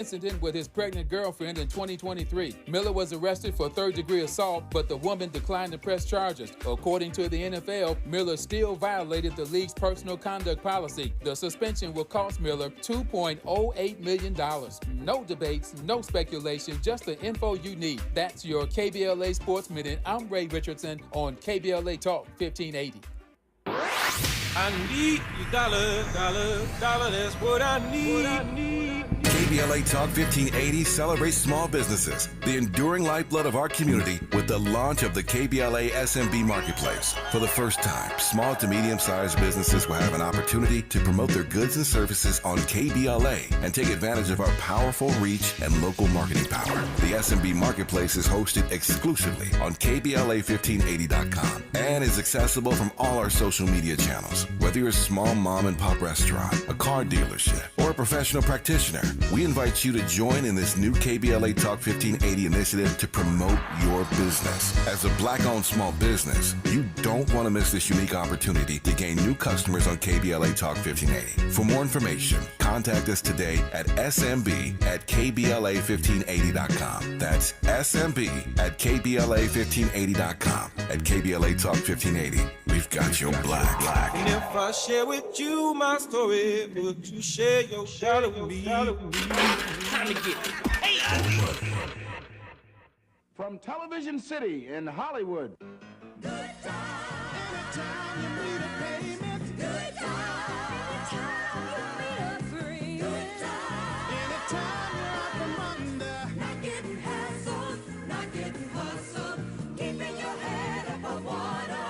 incident with his pregnant girlfriend in 2023. Miller was arrested for third-degree assault, but the woman declined to press charges. According to the NFL, Miller still violated the league's personal conduct policy. The suspension will cost Miller $2.08 million. No debates, no speculation, just the info you need. That's your KBLA Sports Minute. I'm Ray Richardson on KBLA Talk 1580. I need your dollar, that's what I need. KBLA Talk 1580 celebrates small businesses, the enduring lifeblood of our community, with the launch of the KBLA SMB Marketplace. For the first time, small to medium-sized businesses will have an opportunity to promote their goods and services on KBLA and take advantage of our powerful reach and local marketing power. The SMB Marketplace is hosted exclusively on KBLA1580.com and is accessible from all our social media channels. Whether you're a small mom and pop restaurant, a car dealership, or a professional practitioner, we invite you to join in this new KBLA Talk 1580 initiative to promote your business. As a Black-owned small business, you don't want to miss this unique opportunity to gain new customers on KBLA Talk 1580. For more information, contact us today at smb@kbla1580.com. That's smb@kbla1580.com. At KBLA Talk 1580, we've got your black. And if I share with you my story, would you share your dollar with me? Time to get paid. From Television City in Hollywood. Good time. Anytime you need a payment. Good time. Anytime you need a free. Good time. Anytime you're out from under. Not getting hassled, not getting hustled. Keeping your head above water.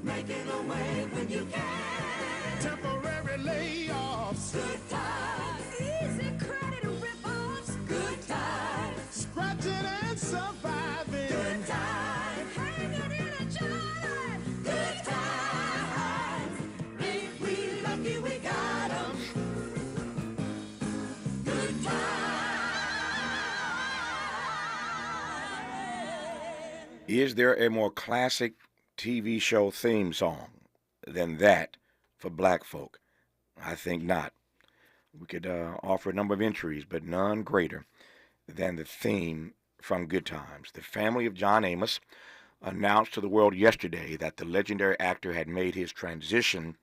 Making a way when you can. Temporary layoffs. Good times. Easy credit rip-offs. Good times. Scratching and surviving. Good times. Hanging in a job. Good times. Ain't we lucky we got 'em? Good times. Is there a more classic TV show theme song than that for black folk? I think not. We could offer a number of entries, but none greater than the theme from Good Times. The family of John Amos announced to the world yesterday that the legendary actor had made his transition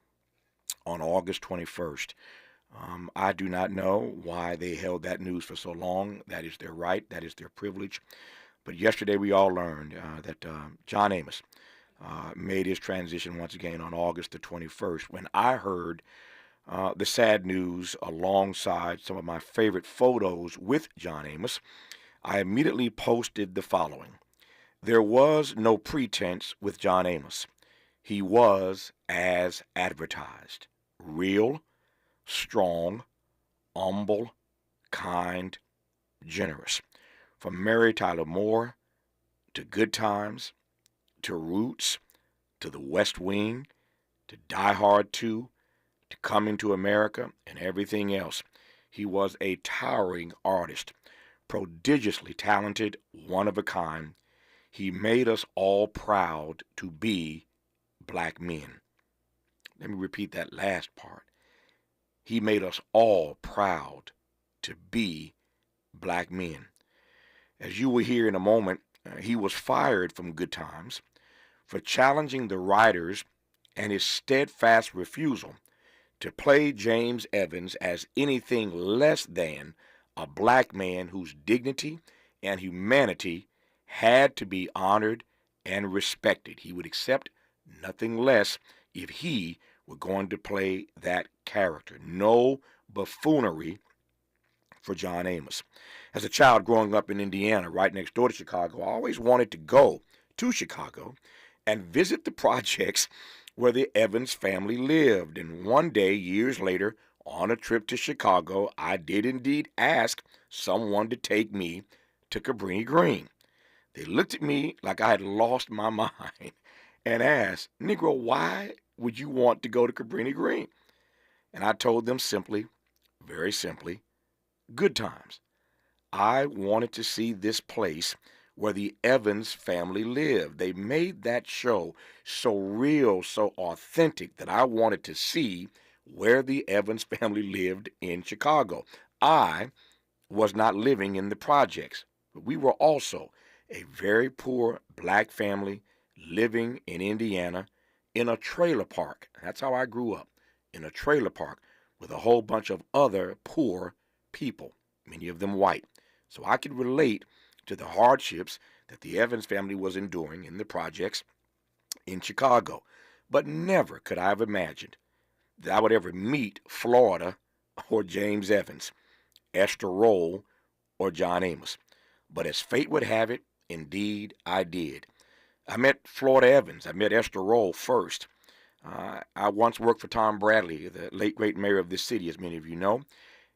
on August 21st. I do not know why they held that news for so long. That is their right. That is their privilege. But yesterday we all learned that John Amos made his transition once again on August the 21st. When I heard the sad news alongside some of my favorite photos with John Amos, I immediately posted the following. There was no pretense with John Amos. He was as advertised. Real, strong, humble, kind, generous. From Mary Tyler Moore to Good Times, to Roots, to The West Wing, to Die Hard 2, to Coming to America, and everything else. He was a towering artist, prodigiously talented, one of a kind. He made us all proud to be black men. Let me repeat that last part. He made us all proud to be black men. As you will hear in a moment, he was fired from Good Times for challenging the writers and his steadfast refusal to play James Evans as anything less than a black man whose dignity and humanity had to be honored and respected. He would accept nothing less if he were going to play that character. No buffoonery for John Amos. As a child growing up in Indiana, right next door to Chicago, I always wanted to go to Chicago and visit the projects where the Evans family lived. And one day, years later, on a trip to Chicago, I did indeed ask someone to take me to Cabrini Green. They looked at me like I had lost my mind and asked, "Negro, why would you want to go to Cabrini Green?" And I told them simply, very simply, Good Times. I wanted to see this place where the Evans family lived. They made that show so real, so authentic, that I wanted to see where the Evans family lived in Chicago. I was not living in the projects, but we were also a very poor black family living in Indiana in a trailer park. That's how I grew up, in a trailer park with a whole bunch of other poor people, many of them white. So I could relate to the hardships that the Evans family was enduring in the projects in Chicago. But never could I have imagined that I would ever meet Florida or James Evans, Esther Roll or John Amos. But as fate would have it, indeed I did. I met Florida Evans. I met Esther Roll first. I once worked for Tom Bradley, the late great mayor of this city, as many of you know.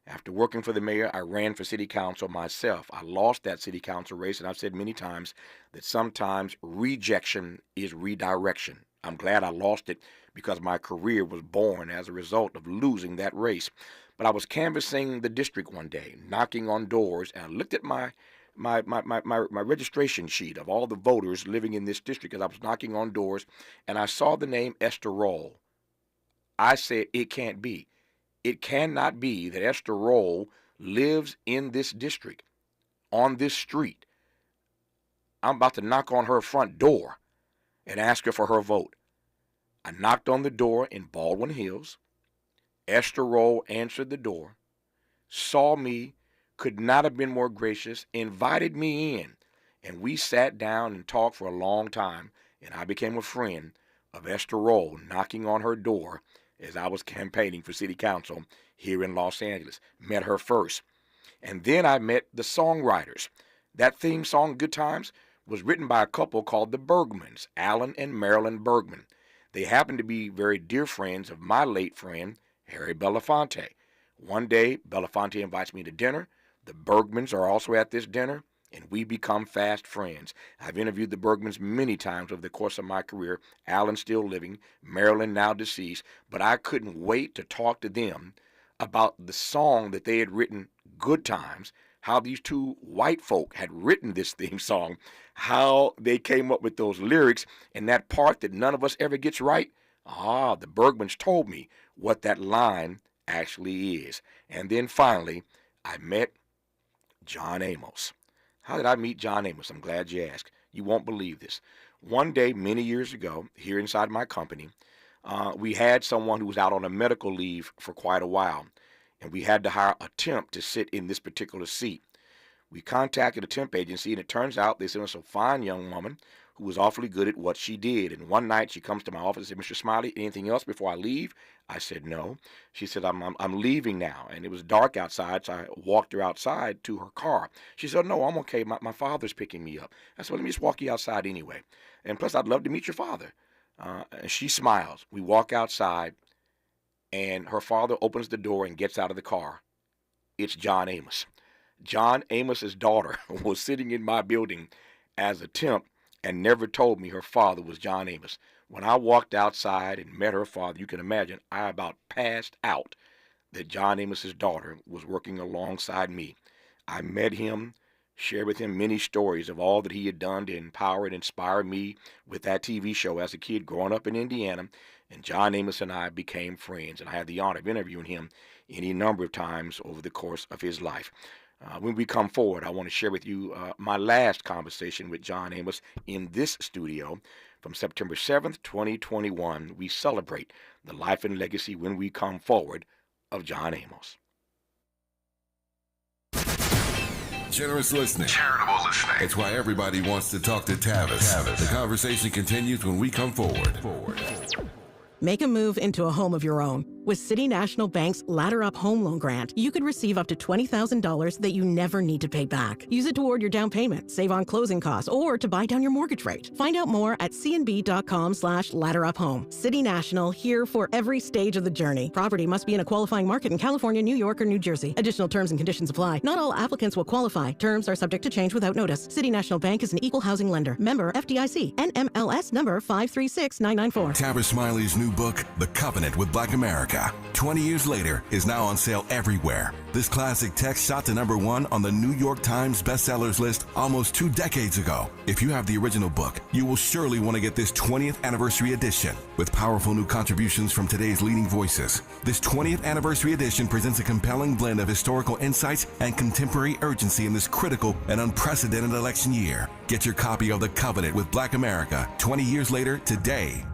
After working for the mayor, I ran for city council myself. I lost that city council race, and I've said many times that sometimes rejection is redirection. I'm glad I lost it because my career was born as a result of losing that race. But I was canvassing the district one day, knocking on doors, and I looked at my registration sheet of all the voters living in this district as I was knocking on doors, and I saw the name Esther Roll. I said, it can't be. It cannot be that Esther Roll lives in this district, on this street. I'm about to knock on her front door and ask her for her vote. I knocked on the door in Baldwin Hills. Esther Roll answered the door, saw me, could not have been more gracious, invited me in, and we sat down and talked for a long time, and I became a friend of Esther Roll, knocking on her door as I was campaigning for city council here in Los Angeles. Met her first. And then I met the songwriters. That theme song, Good Times, was written by a couple called the Bergmans, Alan and Marilyn Bergman. They happened to be very dear friends of my late friend, Harry Belafonte. One day, Belafonte invites me to dinner. The Bergmans are also at this dinner, and we become fast friends. I've interviewed the Bergmans many times over the course of my career. Alan still living, Marilyn now deceased, but I couldn't wait to talk to them about the song that they had written, Good Times, how these two white folk had written this theme song, how they came up with those lyrics, and that part that none of us ever gets right. The Bergmans told me what that line actually is. And then finally, I met John Amos. How did I meet John Amos? I'm glad you asked. You won't believe this. One day, many years ago, here inside my company, we had someone who was out on a medical leave for quite a while, and we had to hire a temp to sit in this particular seat. We contacted a temp agency, and it turns out they sent us a fine young woman who was awfully good at what she did. And one night she comes to my office and said, Mr. Smiley, anything else before I leave? I said, no. She said, I'm leaving now. And it was dark outside, so I walked her outside to her car. She said, no, I'm okay. My father's picking me up. I said, well, let me just walk you outside anyway. And plus, I'd love to meet your father. And she smiles. We walk outside, and her father opens the door and gets out of the car. It's John Amos. John Amos's daughter was sitting in my building as a temp and never told me her father was John Amos. When I walked outside and met her father, you can imagine I about passed out that John Amos's daughter was working alongside me. I met him, shared with him many stories of all that he had done to empower and inspire me with that TV show as a kid growing up in Indiana. And John Amos and I became friends, and I had the honor of interviewing him any number of times over the course of his life. When we come forward, I want to share with you my last conversation with John Amos in this studio from September 7th, 2021. We celebrate the life and legacy when we come forward of John Amos. Generous listening. Charitable listening. It's why everybody wants to talk to Tavis. The conversation continues when we come forward. Make a move into a home of your own. With City National Bank's Ladder Up Home Loan Grant, you could receive up to $20,000 that you never need to pay back. Use it toward your down payment, save on closing costs, or to buy down your mortgage rate. Find out more at cnb.com/ladderuphome. City National, here for every stage of the journey. Property must be in a qualifying market in California, New York, or New Jersey. Additional terms and conditions apply. Not all applicants will qualify. Terms are subject to change without notice. City National Bank is an equal housing lender. Member FDIC. NMLS number 536994. Tavis Smiley's new book, The Covenant with Black America. America, 20 Years Later is now on sale everywhere. This classic text shot to #1 on the New York Times bestsellers list almost 2 decades ago. If you have the original book, you will surely want to get this 20th anniversary edition with powerful new contributions from today's leading voices. This 20th anniversary edition presents a compelling blend of historical insights and contemporary urgency in this critical and unprecedented election year. Get your copy of The Covenant with Black America 20 Years Later today.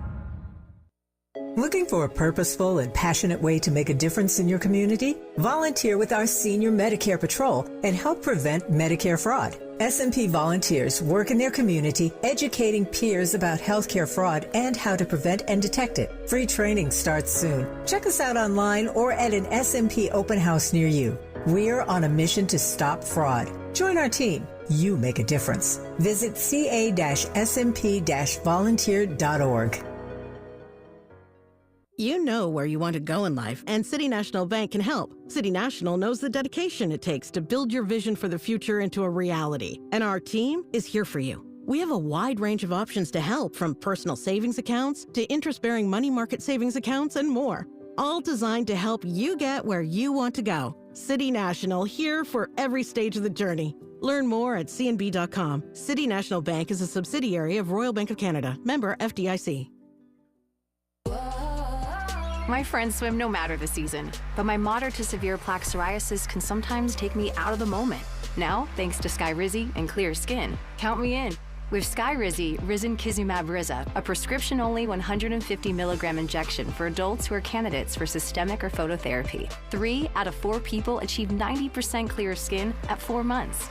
Looking for a purposeful and passionate way to make a difference in your community? Volunteer with our Senior Medicare Patrol and help prevent Medicare fraud. S&P volunteers work in their community educating peers about healthcare fraud and how to prevent and detect it. Free training starts soon. Check us out online or at an S&P open house near you. We're on a mission to stop fraud. Join our team. You make a difference. Visit ca-smp-volunteer.org. You know where you want to go in life, and City National Bank can help. City National knows the dedication it takes to build your vision for the future into a reality, and our team is here for you. We have a wide range of options to help, from personal savings accounts to interest-bearing money market savings accounts and more, all designed to help you get where you want to go. City National, here for every stage of the journey. Learn more at cnb.com. City National Bank is a subsidiary of Royal Bank of Canada, member FDIC. My friends swim no matter the season, but my moderate to severe plaque psoriasis can sometimes take me out of the moment. Now, thanks to Skyrizi and clear skin, count me in. With Skyrizi, risankizumab Riza, a prescription-only 150 milligram injection for adults who are candidates for systemic or phototherapy. 3 out of 4 people achieve 90% clear skin at 4 months.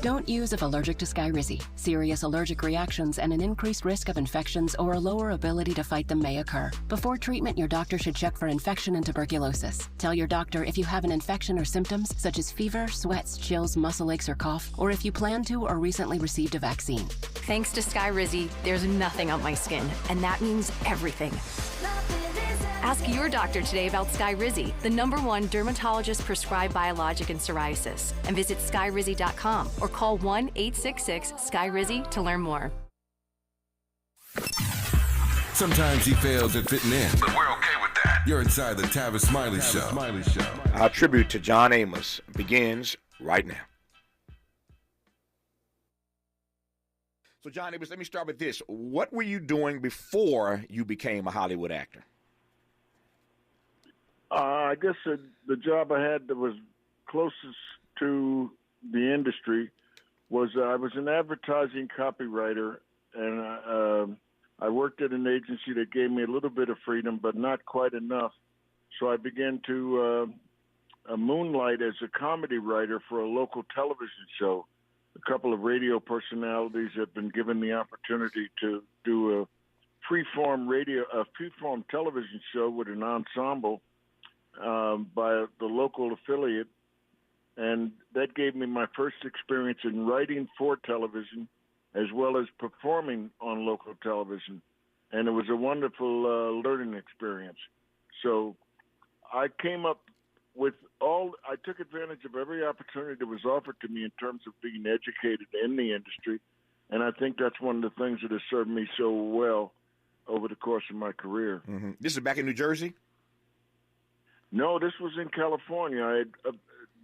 Don't use if allergic to Skyrizi. Serious allergic reactions and an increased risk of infections or a lower ability to fight them may occur. Before treatment, your doctor should check for infection and tuberculosis. Tell your doctor if you have an infection or symptoms such as fever, sweats, chills, muscle aches, or cough, or if you plan to or recently received a vaccine. Thanks to Skyrizi, there's nothing on my skin, and that means everything. Ask your doctor today about Skyrizi, the #1 dermatologist-prescribed biologic in psoriasis, and visit skyrizi.com or call 1-866-SKYRIZI to learn more. Sometimes he fails at fitting in, but we're okay with that. You're inside the Tavis Smiley Show. Our tribute to John Amos begins right now. So, John Amos, let me start with this. What were you doing before you became a Hollywood actor? I guess the job I had that was closest to the industry was I was an advertising copywriter, and I worked at an agency that gave me a little bit of freedom, but not quite enough. So I began to moonlight as a comedy writer for a local television show. A couple of radio personalities have been given the opportunity to do a freeform television show with an ensemble by the local affiliate, and that gave me my first experience in writing for television as well as performing on local television, and it was a wonderful learning experience. So I came up with I took advantage of every opportunity that was offered to me in terms of being educated in the industry, and I think that's one of the things that has served me so well over the course of my career. Mm-hmm. This is back in New Jersey? No, this was in California.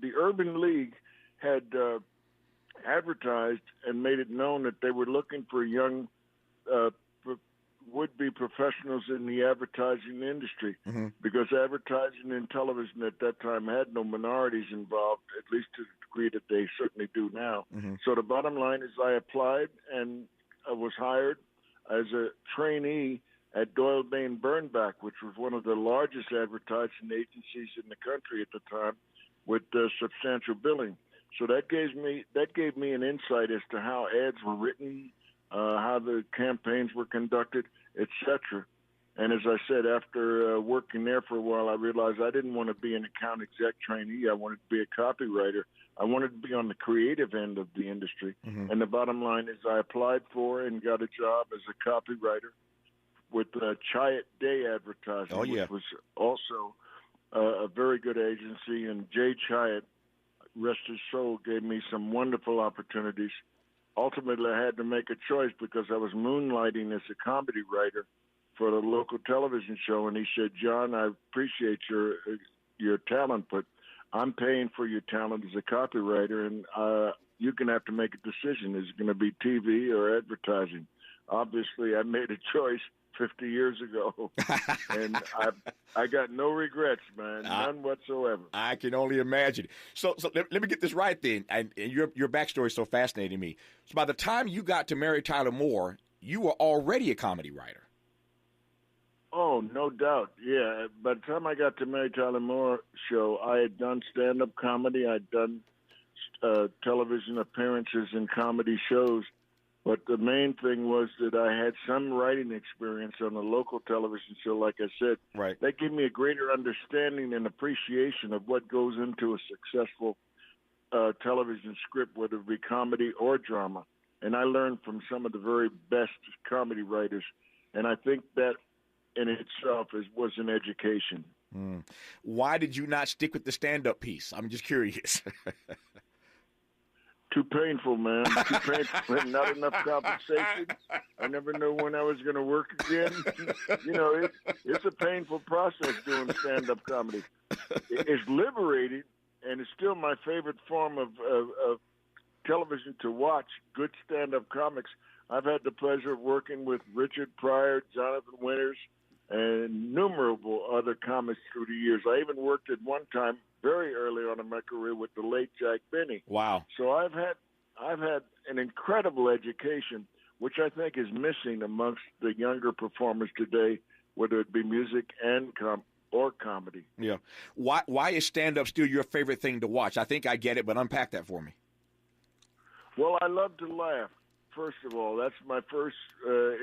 The Urban League had advertised and made it known that they were looking for young would-be professionals in the advertising industry, because advertising in television at that time had no minorities involved, at least to the degree that they certainly do now. So the bottom line is I applied and I was hired as a trainee at Doyle Bain Bernbach, which was one of the largest advertising agencies in the country at the time, with substantial billing. So that gave me an insight as to how ads were written, how the campaigns were conducted, etc. And as I said, after working there for a while, I realized I didn't want to be an account exec trainee. I wanted to be a copywriter. I wanted to be on the creative end of the industry. And the bottom line is I applied for and got a job as a copywriter with Chiat Day Advertising, which was also a very good agency. And Jay Chiat, rest his soul, gave me some wonderful opportunities. ultimately I had to make a choice because I was moonlighting as a comedy writer for the local television show, and he said, "John, I appreciate your talent, but I'm paying for your talent as a copywriter, and you're going to have to make a decision. Is it going to be TV or advertising?" Obviously, I made a choice 50 years ago, and I got no regrets, man, none whatsoever. I can only imagine. So let me get this right then, and your backstory is so fascinating to me. So by the time you got to Mary Tyler Moore, you were already a comedy writer. Oh, no doubt. Yeah. By the time I got to Mary Tyler Moore show, I had done stand-up comedy. I'd done television appearances in comedy shows. But the main thing was that I had some writing experience on a local television show, like I said. Right. That gave me a greater understanding and appreciation of what goes into a successful television script, whether it be comedy or drama. And I learned from some of the very best comedy writers. And I think that in itself was an education. Why did you not stick with the stand-up piece? I'm just curious. Too painful, man. Too painful. Not enough compensation. I never knew when I was going to work again. You know, it's a painful process doing stand-up comedy. It's liberating, and it's still my favorite form of television to watch, good stand-up comics. I've had the pleasure of working with Richard Pryor, Jonathan Winters, and innumerable other comics through the years. I even worked at one time very early on in my career with the late Jack Benny. Wow. So I've had an incredible education, which I think is missing amongst the younger performers today, whether it be music and or comedy. Yeah. Why is stand-up still your favorite thing to watch? I think I get it, but unpack that for me. Well, I love to laugh. First of all, that's my first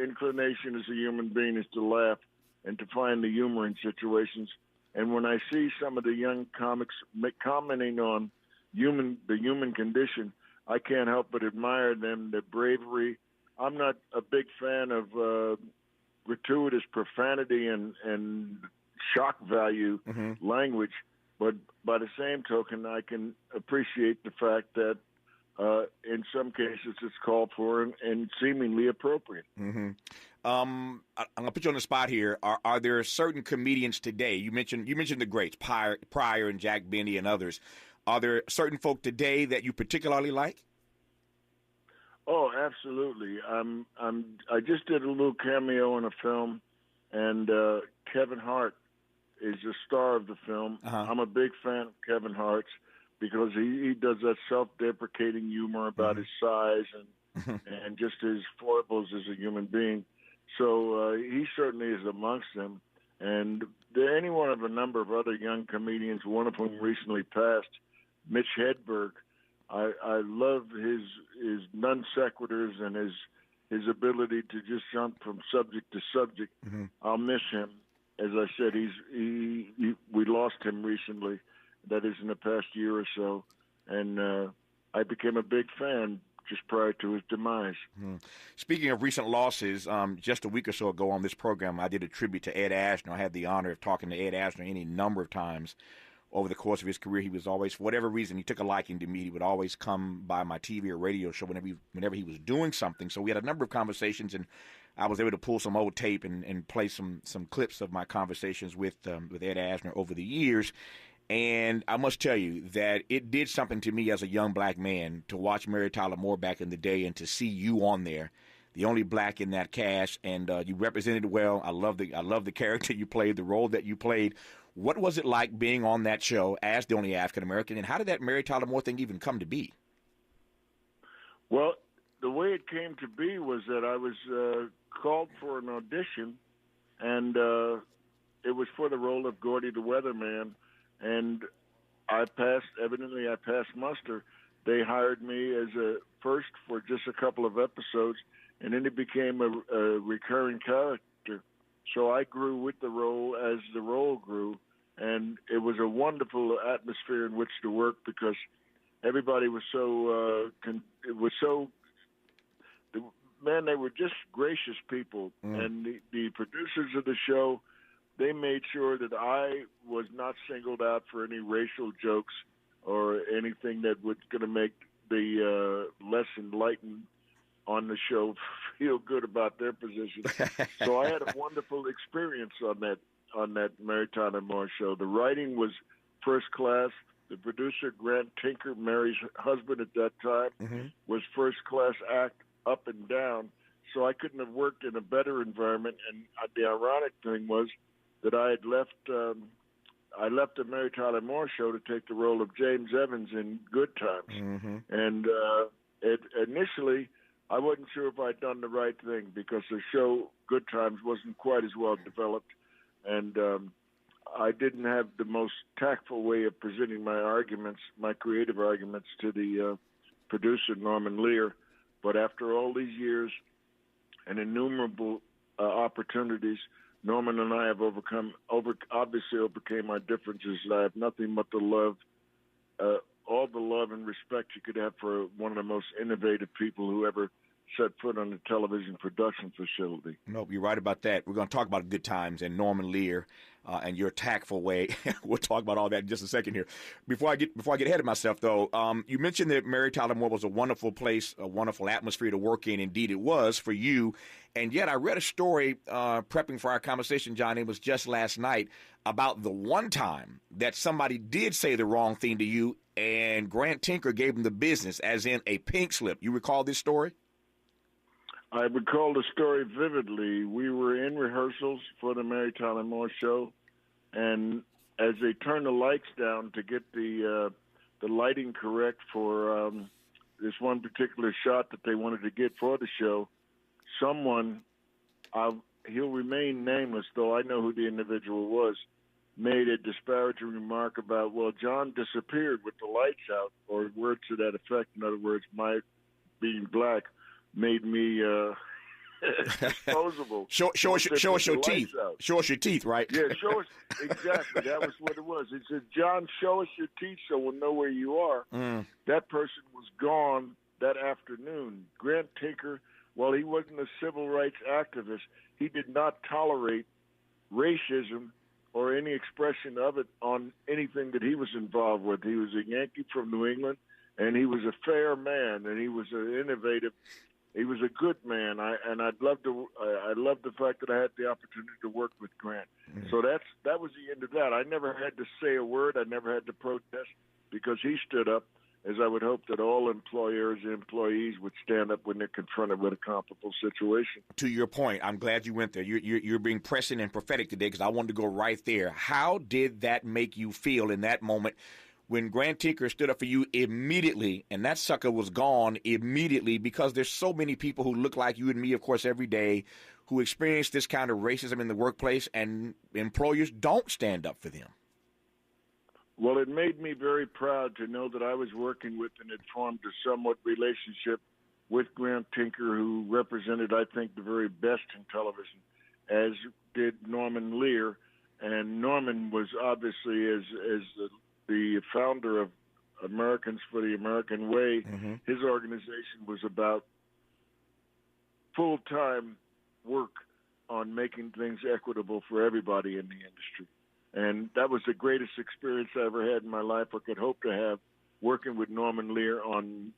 inclination as a human being, is to laugh and to find the humor in situations. And when I see some of the young comics commenting on the human condition, I can't help but admire them, their bravery. I'm not a big fan of gratuitous profanity and shock value language, but by the same token, I can appreciate the fact that in some cases it's called for and seemingly appropriate. I'm gonna put you on the spot here. Are there certain comedians today? You mentioned the greats, Pryor and Jack Benny and others. Are there certain folk today that you particularly like? Oh, absolutely. I just did a little cameo in a film, and Kevin Hart is the star of the film. I'm a big fan of Kevin Hart's because he does that self-deprecating humor about his size and just his foibles as a human being. So he certainly is amongst them. And any one of a number of other young comedians, one of whom recently passed, Mitch Hedberg. I love his non sequiturs and his ability to just jump from subject to subject. I'll miss him. As I said, we lost him recently. That is in the past year or so, and I became a big fan just prior to his demise. Speaking of recent losses, just a week or so ago on this program, I did a tribute to Ed Asner. I had the honor of talking to Ed Asner any number of times over the course of his career. He was always, for whatever reason, he took a liking to me. He would always come by my TV or radio show whenever he was doing something. So we had a number of conversations, and I was able to pull some old tape and play some clips of my conversations with Ed Asner over the years. And I must tell you that it did something to me as a young black man to watch Mary Tyler Moore back in the day and to see you on there, the only black in that cast, and you represented well. I love the character you played, the role that you played. What was it like being on that show as the only African American, and how did that Mary Tyler Moore thing even come to be? Well, the way it came to be was that I was called for an audition, and it was for the role of Gordy the Weatherman. And I passed muster. They hired me as a first for just a couple of episodes, and then it became a recurring character. So I grew with the role as the role grew, and it was a wonderful atmosphere in which to work because everybody was they were just gracious people, and the producers of the show, they made sure that I was not singled out for any racial jokes or anything that was going to make the less enlightened on the show feel good about their position. So I had a wonderful experience on that Mary Tyler Moore show. The writing was first class. The producer, Grant Tinker, Mary's husband at that time, was first class act up and down. So I couldn't have worked in a better environment. And the ironic thing was that I had left the Mary Tyler Moore show to take the role of James Evans in Good Times. And initially, I wasn't sure if I'd done the right thing because the show Good Times wasn't quite as well developed, and I didn't have the most tactful way of presenting my arguments, my creative arguments, to the producer, Norman Lear. But after all these years and innumerable opportunities, Norman and I have obviously overcame our differences. I have nothing but the love, all the love and respect you could have for one of the most innovative people who ever set foot on the television production facility. Nope, you're right about that. We're going to talk about Good Times and Norman Lear and your tactful way. We'll talk about all that in just a second here. Before I get ahead of myself, though, you mentioned that Mary Tyler Moore was a wonderful place, a wonderful atmosphere to work in. Indeed, it was for you. And yet I read a story prepping for our conversation, John, it was just last night, about the one time that somebody did say the wrong thing to you and Grant Tinker gave him the business, as in a pink slip. You recall this story? I recall the story vividly. We were in rehearsals for the Mary Tyler Moore show, and as they turned the lights down to get the lighting correct for this one particular shot that they wanted to get for the show, someone, he'll remain nameless, though I know who the individual was, made a disparaging remark about, well, John disappeared with the lights out, or words to that effect. In other words, my being black made me disposable. Show us your teeth. Show us your teeth, right? Yeah, show us. Exactly. That was what it was. It said, John, show us your teeth so we'll know where you are. That person was gone that afternoon. Grant Tinker, while he wasn't a civil rights activist, he did not tolerate racism or any expression of it on anything that he was involved with. He was a Yankee from New England, and he was a fair man, and he was an innovative. He was a good man, I love the fact that I had the opportunity to work with Grant. So that was the end of that. I never had to say a word. I never had to protest because he stood up, as I would hope that all employers and employees would stand up when they're confronted with a comparable situation. To your point, I'm glad you went there. You're being prescient and prophetic today because I wanted to go right there. How did that make you feel in that moment when Grant Tinker stood up for you immediately, and that sucker was gone immediately? Because there's so many people who look like you and me, of course, every day, who experience this kind of racism in the workplace, and employers don't stand up for them. Well, it made me very proud to know that I was working with and had formed a somewhat relationship with Grant Tinker, who represented, I think, the very best in television, as did Norman Lear. And Norman was obviously, as the founder of Americans for the American Way, his organization was about full-time work on making things equitable for everybody in the industry. And that was the greatest experience I ever had in my life, or could hope to have, working with Norman Lear on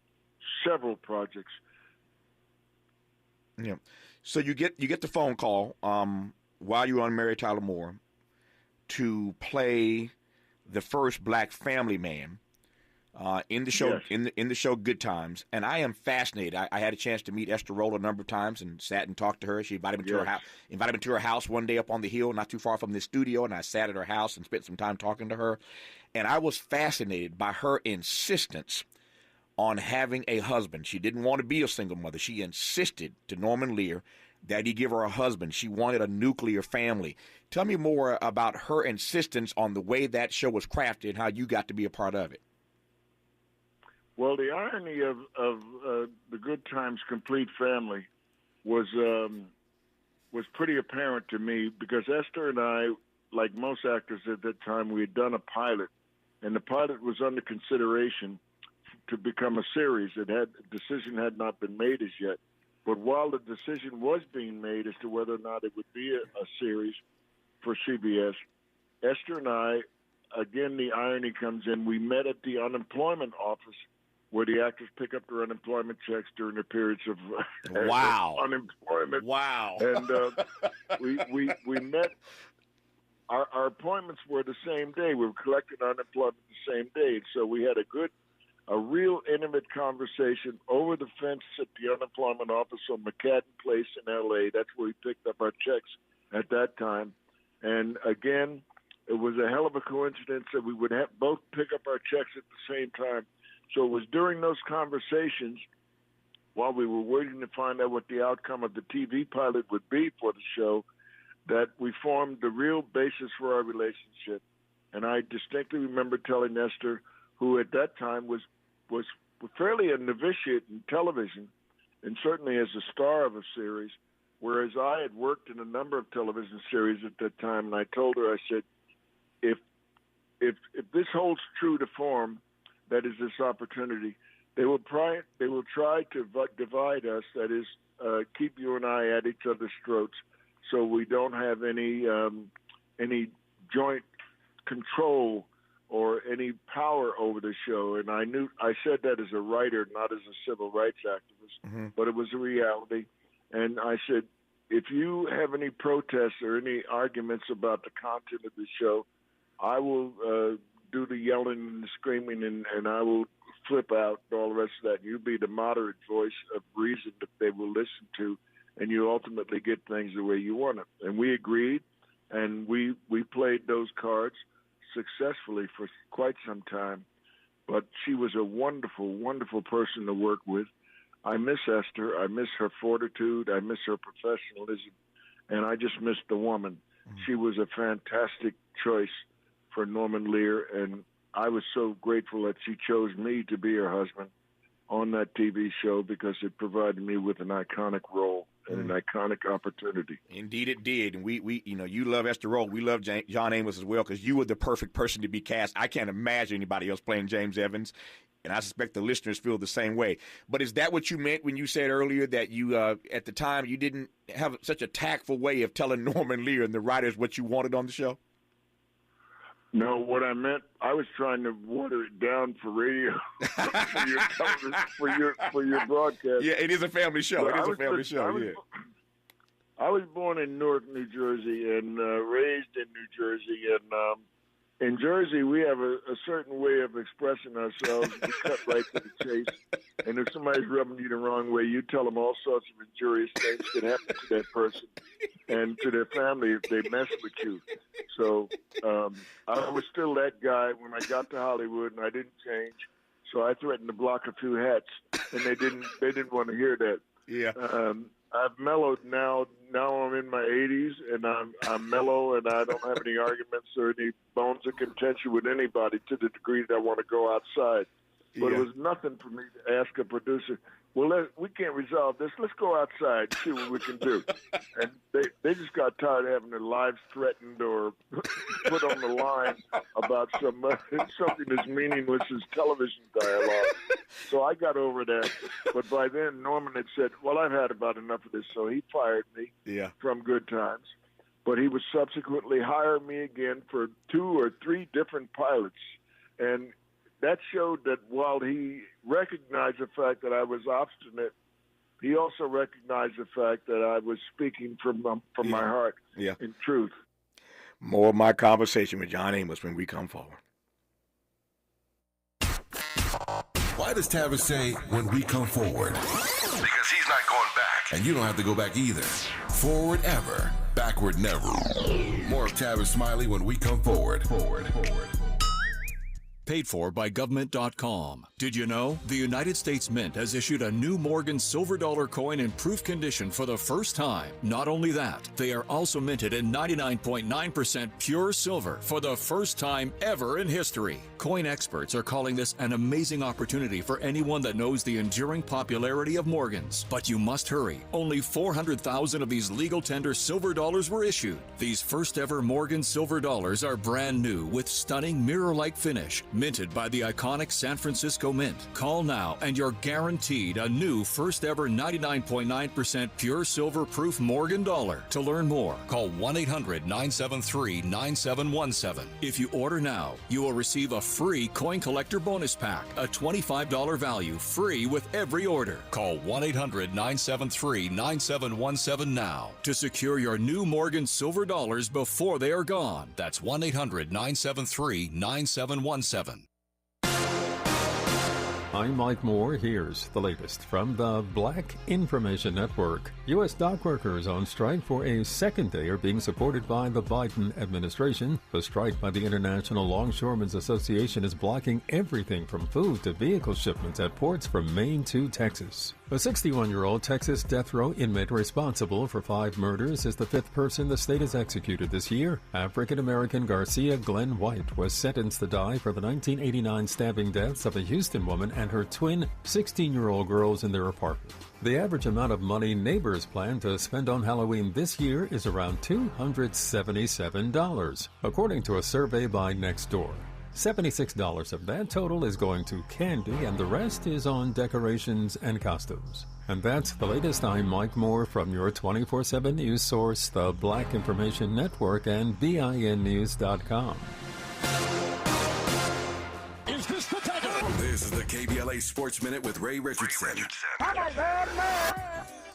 several projects. Yeah. So you get the phone call while you're on Mary Tyler Moore to play the first black family man in the show. Yes. in the show Good Times, and I am fascinated. I had a chance to meet Esther Roll a number of times and sat and talked to her. She invited me to her house. Invited me to her house one day up on the hill, not too far from the studio, and I sat at her house and spent some time talking to her. And I was fascinated by her insistence on having a husband. She didn't want to be a single mother. She insisted to Norman Lear that he give her a husband. She wanted a nuclear family. Tell me more about her insistence on the way that show was crafted and how you got to be a part of it. Well, the irony of the Good Times Complete Family was pretty apparent to me, because Esther and I, like most actors at that time, we had done a pilot, and the pilot was under consideration to become a series. Decision had not been made as yet. But while the decision was being made as to whether or not it would be a series for CBS, Esther and I, again, the irony comes in, we met at the unemployment office where the actors pick up their unemployment checks during their periods of Wow. unemployment. Wow. And we met. Our appointments were the same day. We were collecting unemployment the same day. So we had a real intimate conversation over the fence at the unemployment office on McCadden Place in L.A. That's where we picked up our checks at that time. And again, it was a hell of a coincidence that we would both pick up our checks at the same time. So it was during those conversations, while we were waiting to find out what the outcome of the TV pilot would be for the show, that we formed the real basis for our relationship. And I distinctly remember telling Esther, who at that time was fairly a novitiate in television, and certainly as a star of a series, whereas I had worked in a number of television series at that time. And I told her, I said, if this holds true to form, that is this opportunity, they will try to divide us, that is, keep you and I at each other's throats, so we don't have any joint control or any power over the show. And I said that as a writer, not as a civil rights activist, but it was a reality. And I said, if you have any protests or any arguments about the content of the show, I will do the yelling and the screaming, and I will flip out and all the rest of that. You be the moderate voice of reason that they will listen to, and you ultimately get things the way you want it. And we agreed, and we played those cards successfully for quite some time. But she was a wonderful, wonderful person to work with. I miss Esther. I miss her fortitude. I miss her professionalism. And I just miss the woman. She was a fantastic choice for Norman Lear, and I was so grateful that she chose me to be her husband on that TV show, because it provided me with an iconic role and an iconic opportunity. Indeed it did. And we you love Esther Rolle. We love John Amos as well, because you were the perfect person to be cast. I can't imagine anybody else playing James Evans, and I suspect the listeners feel the same way. But is that what you meant when you said earlier that you, at the time, you didn't have such a tactful way of telling Norman Lear and the writers what you wanted on the show? No, what I meant, I was trying to water it down for radio, for your television, for your broadcast. Yeah, it is a family show. But it is a family show. I was born in Newark, New Jersey, and raised in New Jersey. And in Jersey, we have a certain way of expressing ourselves. We cut right to the chase. And if somebody's rubbing you the wrong way, you tell them all sorts of injurious things can happen to that person and to their family if they mess with you. So I was still that guy when I got to Hollywood, and I didn't change. So I threatened to block a few hats, and they didn't want to hear that. Yeah. I've mellowed now. Now I'm in my 80s, and I'm mellow, and I don't have any arguments or any bones of contention with anybody to the degree that I want to go outside. But it was nothing for me to ask a producer, well, we can't resolve this. Let's go outside and see what we can do. And they just got tired of having their lives threatened or put on the line about something as meaningless as television dialogue. So I got over that. But by then, Norman had said, well, I've had about enough of this. So he fired me from Good Times. But he would subsequently hire me again for 2 or 3 different pilots. And that showed that while he recognized the fact that I was obstinate, he also recognized the fact that I was speaking from my heart in truth. More of my conversation with John Amos when we come forward. Why does Tavis say, when we come forward? Because he's not going back. And you don't have to go back either. Forward ever, backward never. More of Tavis Smiley when we come forward. Forward. Paid for by government.com. Did you know? The United States Mint has issued a new Morgan silver dollar coin in proof condition for the first time. Not only that, they are also minted in 99.9% pure silver for the first time ever in history. Coin experts are calling this an amazing opportunity for anyone that knows the enduring popularity of Morgans. But you must hurry. Only 400,000 of these legal tender silver dollars were issued. These first ever Morgan silver dollars are brand new with stunning mirror-like finish, minted by the iconic San Francisco Mint. Call now and you're guaranteed a new first ever 99.9% pure silver proof Morgan dollar. To learn more, call 1-800-973-9717. If you order now, you will receive a free coin collector bonus pack, a $25 value, free with every order. Call 1-800-973-9717 now to secure your new Morgan silver dollars before they are gone. That's 1-800-973-9717. I'm Mike Moore. Here's the latest from the Black Information Network. U.S. dock workers on strike for a second day are being supported by the Biden administration. The strike by the International Longshoremen's Association is blocking everything from food to vehicle shipments at ports from Maine to Texas. A 61-year-old Texas death row inmate responsible for 5 murders is the 5th person the state has executed this year. African-American Garcia Glenn White was sentenced to die for the 1989 stabbing deaths of a Houston woman and her twin 16-year-old girls in their apartment. The average amount of money neighbors plan to spend on Halloween this year is around $277, according to a survey by Nextdoor. $76 of that total is going to candy, and the rest is on decorations and costumes. And that's the latest. I'm Mike Moore from your 24/7 news source, the Black Information Network, and BINnews.com. This is the KBLA Sports Minute with Ray Richardson.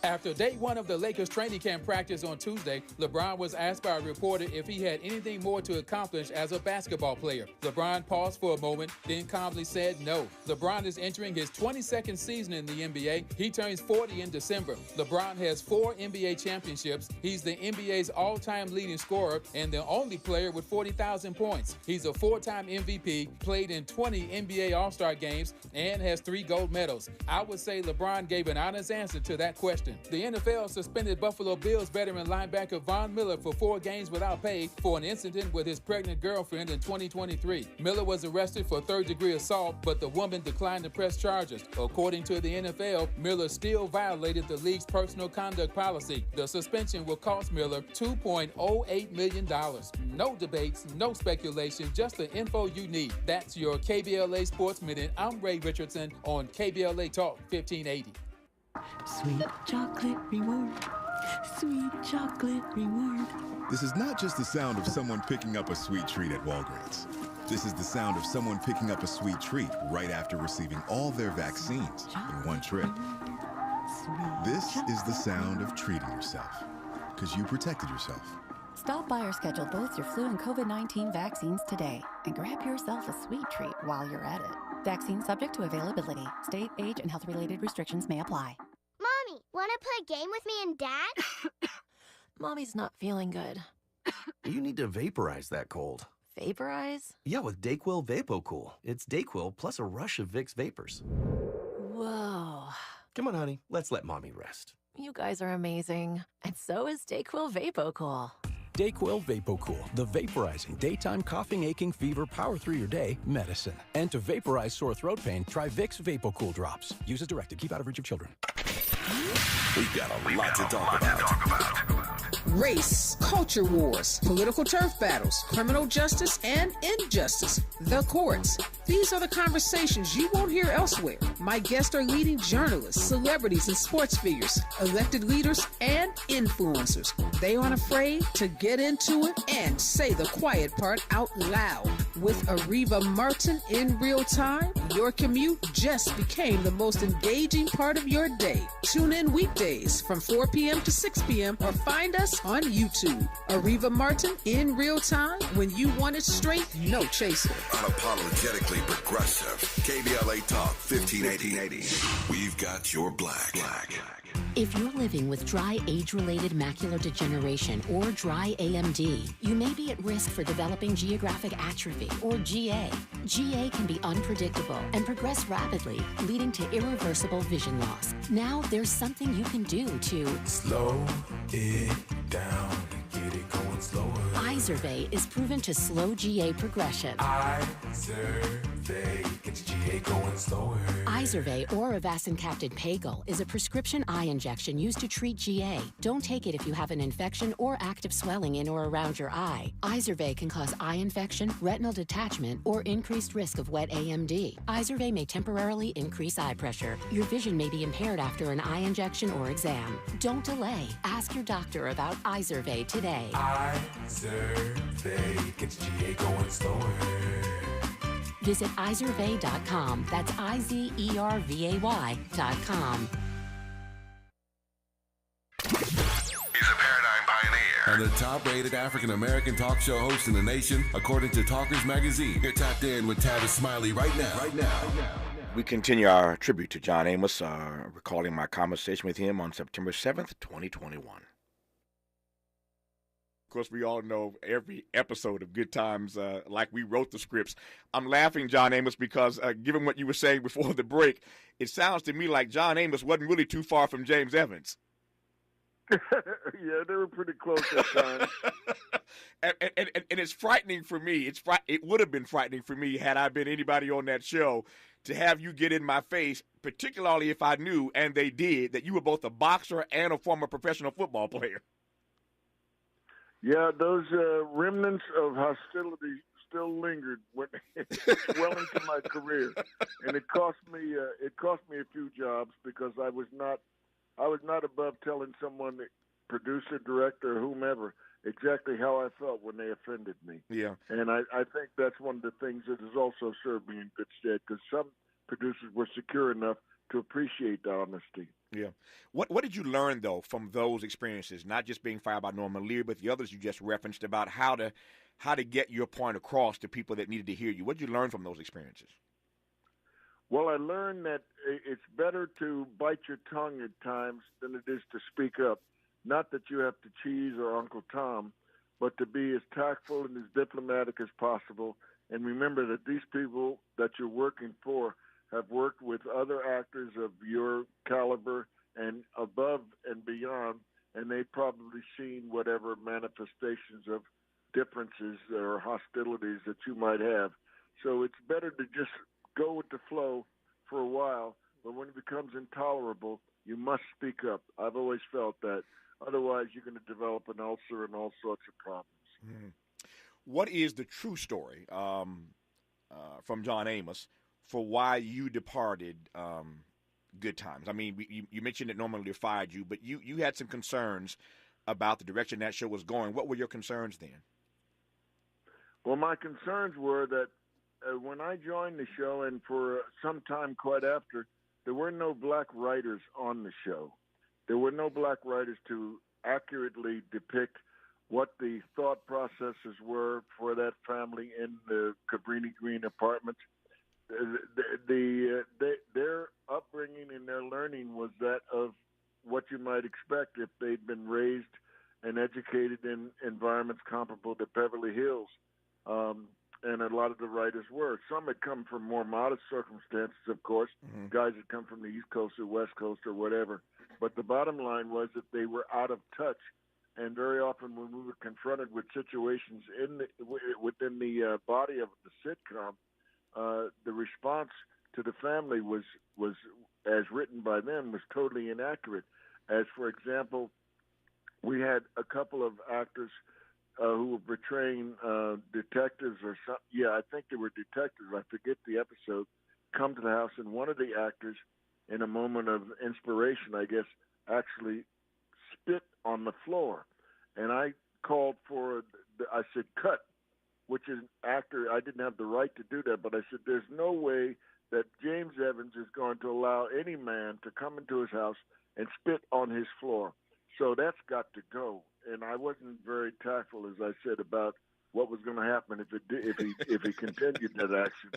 After day one of the Lakers training camp practice on Tuesday, LeBron was asked by a reporter if he had anything more to accomplish as a basketball player. LeBron paused for a moment, then calmly said no. LeBron is entering his 22nd season in the NBA. He turns 40 in December. LeBron has 4 NBA championships. He's the NBA's all-time leading scorer and the only player with 40,000 points. He's a 4-time MVP, played in 20 NBA All-Star games, and has 3 gold medals. I would say LeBron gave an honest answer to that question. The NFL suspended Buffalo Bills veteran linebacker Von Miller for 4 games without pay for an incident with his pregnant girlfriend in 2023. Miller was arrested for third-degree assault, but the woman declined to press charges. According to the NFL, Miller still violated the league's personal conduct policy. The suspension will cost Miller $2.08 million. No debates, no speculation, just the info you need. That's your KBLA Sports Minute. I'm Ray Richardson on KBLA Talk 1580. Sweet chocolate reward. Sweet chocolate reward. This is not just the sound of someone picking up a sweet treat at Walgreens. This is the sound of someone picking up a sweet treat right after receiving all their vaccines in one trip. This is the sound of treating yourself, because you protected yourself. Stop by or schedule both your flu and COVID-19 vaccines today and grab yourself a sweet treat while you're at it. Vaccine subject to availability. State, age, and health-related restrictions may apply. Mommy, want to play a game with me and Dad? Mommy's not feeling good. You need to vaporize that cold. Vaporize? Yeah, with Dayquil VapoCool. It's Dayquil plus a rush of Vicks vapors. Whoa. Come on, honey. Let's let Mommy rest. You guys are amazing. And so is Dayquil VapoCool. Dayquil VapoCool, the vaporizing daytime coughing, aching, fever, power through your day medicine. And to vaporize sore throat pain, try Vicks VapoCool drops. Use as directed. Keep out of reach of children. We've got a lot to talk about. Race, culture wars, political turf battles, criminal justice, and injustice. The courts. These are the conversations you won't hear elsewhere. My guests are leading journalists, celebrities, and sports figures, elected leaders, and influencers. They aren't afraid to get into it and say the quiet part out loud. With Ariva Martin in real time, your commute just became the most engaging part of your day. Tune in weekdays from 4 p.m. to 6 p.m. or find us on YouTube. Ariva Martin in real time, when you want it straight, no chaser. Unapologetically progressive. KBLA Talk 1580. We've got your black. If you're living with dry age-related macular degeneration or dry AMD, you may be at risk for developing geographic atrophy or GA. GA can be unpredictable and progress rapidly, leading to irreversible vision loss. Now there's something you can do to slow it down, get it going slower. iZurvey is proven to slow GA progression. iZurvey gets GA going slower. Izervay or avacincaptad Pagel is a prescription eye injection used to treat GA. Don't take it if you have an infection or active swelling in or around your eye. Izervay can cause eye infection, retinal detachment, or increased risk of wet AMD. Izervay may temporarily increase eye pressure. Your vision may be impaired after an eye injection or exam. Don't delay. Ask your doctor about Izervay today. Izervay gets GA going slower. Visit Izervay.com. That's IZERVAY.com. And the top-rated African-American talk show host in the nation, according to Talkers Magazine. You're tapped in with Tavis Smiley right now. We continue our tribute to John Amos, recalling my conversation with him on September 7th, 2021. Of course, we all know every episode of Good Times, like we wrote the scripts. I'm laughing, John Amos, because given what you were saying before the break, it sounds to me like John Amos wasn't really too far from James Evans. Yeah, they were pretty close at times. and it's frightening for me. It would have been frightening for me had I been anybody on that show to have you get in my face, particularly if I knew, and they did, that you were both a boxer and a former professional football player. Yeah, those remnants of hostility still lingered well into my career, and it cost me a few jobs because I was not above telling someone, producer, director, or whomever, exactly how I felt when they offended me. Yeah, and I think that's one of the things that has also served me in good stead because some producers were secure enough to appreciate the honesty. Yeah. What did you learn, though, from those experiences, not just being fired by Norman Lear, but the others you just referenced about how to get your point across to people that needed to hear you? What did you learn from those experiences? Well, I learned that it's better to bite your tongue at times than it is to speak up. Not that you have to cheese or Uncle Tom, but to be as tactful and as diplomatic as possible. And remember that these people that you're working for have worked with other actors of your caliber and above and beyond, and they've probably seen whatever manifestations of differences or hostilities that you might have. So it's better to just go with the flow for a while, but when it becomes intolerable, you must speak up. I've always felt that. Otherwise, you're going to develop an ulcer and all sorts of problems. Mm. What is the true story from John Amos for why you departed Good Times? I mean, you mentioned that Norman Lear fired you, but you had some concerns about the direction that show was going. What were your concerns then? Well, my concerns were that when I joined the show, and for some time quite after, there were no black writers on the show. There were no black writers to accurately depict what the thought processes were for that family in the Cabrini Green apartments. Their upbringing and their learning was that of what you might expect if they'd been raised and educated in environments comparable to Beverly Hills. And a lot of the writers were. Some had come from more modest circumstances, of course. Mm-hmm. Guys had come from the East Coast or West Coast or whatever. But the bottom line was that they were out of touch. And very often when we were confronted with situations within the body of the sitcom, the response to the family was, as written by them, was totally inaccurate. As, for example, we had a couple of actors who were portraying detectives or something. Yeah, I think they were detectives. I forget the episode. Come to the house, and one of the actors, in a moment of inspiration, I guess, actually spit on the floor. And I called I said, cut, which is actor. I didn't have the right to do that, but I said, there's no way that James Evans is going to allow any man to come into his house and spit on his floor. So that's got to go. And I wasn't very tactful, as I said, about what was going to happen if he continued that action.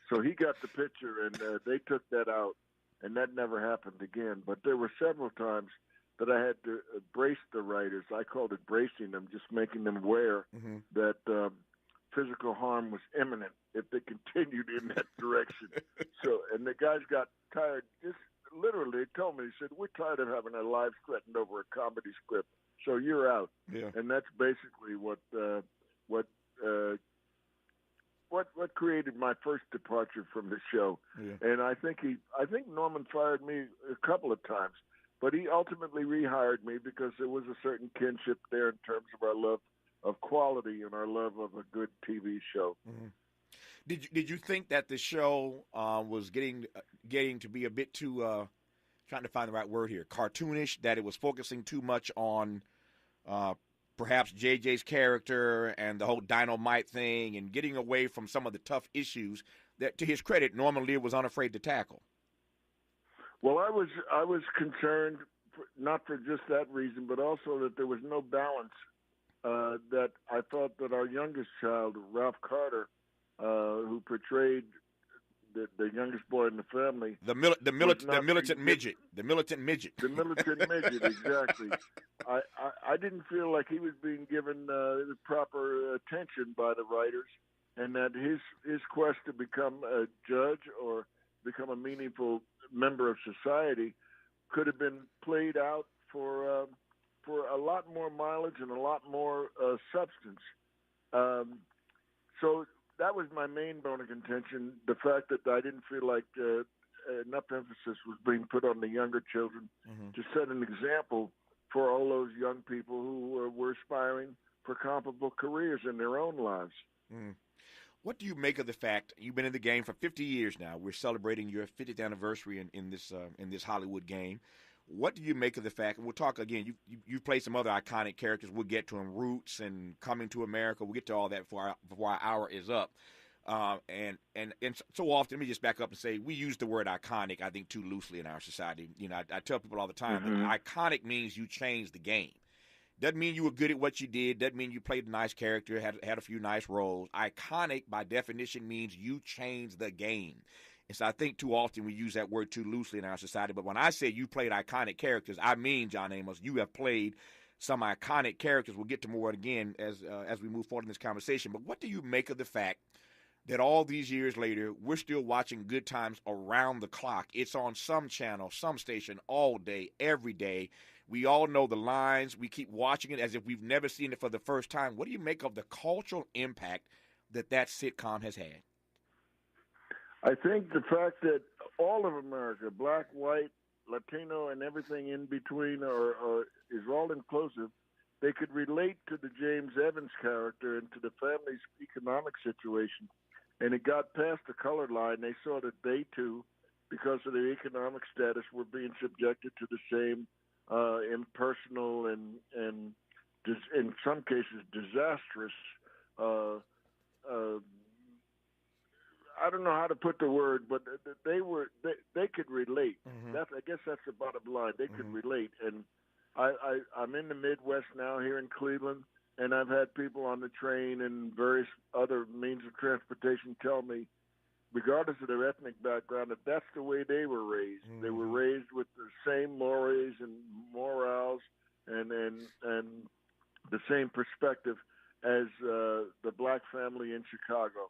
So he got the picture, and they took that out, and that never happened again. But there were several times that I had to brace the writers. I called it bracing them, just making them aware that physical harm was imminent if they continued in that direction. So, and the guys got tired. Just literally told me, he said, "We're tired of having our lives threatened over a comedy script. So you're out." Yeah. And that's basically what created my first departure from the show, and I think Norman fired me a couple of times, but he ultimately rehired me because there was a certain kinship there in terms of our love of quality and our love of a good TV show. Mm-hmm. Did you think that the show was getting to be a bit too trying to find the right word here, cartoonish, that it was focusing too much on perhaps JJ's character and the whole dynamite thing and getting away from some of the tough issues that, to his credit, Norman Lear was unafraid to tackle? Well, I was concerned, not for just that reason, but also that there was no balance, that I thought that our youngest child, Ralph Carter, who portrayed the youngest boy in the family, the militant midget, exactly. I didn't feel like he was being given the proper attention by the writers, and that his quest to become a judge or become a meaningful member of society could have been played out for a lot more mileage and a lot more substance. So that was my main bone of contention, the fact that I didn't feel like enough emphasis was being put on the younger children to set an example for all those young people who were aspiring for comparable careers in their own lives. Mm. What do you make of the fact you've been in the game for 50 years now? We're celebrating your 50th anniversary in this Hollywood game. What do you make of the fact, and we'll talk again, you played some other iconic characters. We'll get to them, Roots and Coming to America. We'll get to all that before our hour is up. And so often, let me just back up and say, we use the word iconic, I think, too loosely in our society. You know, I tell people all the time, that iconic means you changed the game. Doesn't mean you were good at what you did. Doesn't mean you played a nice character, had a few nice roles. Iconic, by definition, means you changed the game. And so I think too often we use that word too loosely in our society. But when I say you played iconic characters, I mean, John Amos, you have played some iconic characters. We'll get to more again as we move forward in this conversation. But what do you make of the fact that all these years later, we're still watching Good Times around the clock? It's on some channel, some station, all day, every day. We all know the lines. We keep watching it as if we've never seen it for the first time. What do you make of the cultural impact that sitcom has had? I think the fact that all of America, black, white, Latino, and everything in between is all inclusive. They could relate to the James Evans character and to the family's economic situation. And it got past the color line. They saw that they, too, because of their economic status, were being subjected to the same impersonal and in some cases disastrous I don't know how to put the word, but they could relate. I guess that's the bottom line. They could relate. And I'm in the Midwest now here in Cleveland, and I've had people on the train and various other means of transportation tell me, regardless of their ethnic background, that that's the way they were raised. They were raised with the same mores and morals and the same perspective as the black family in Chicago.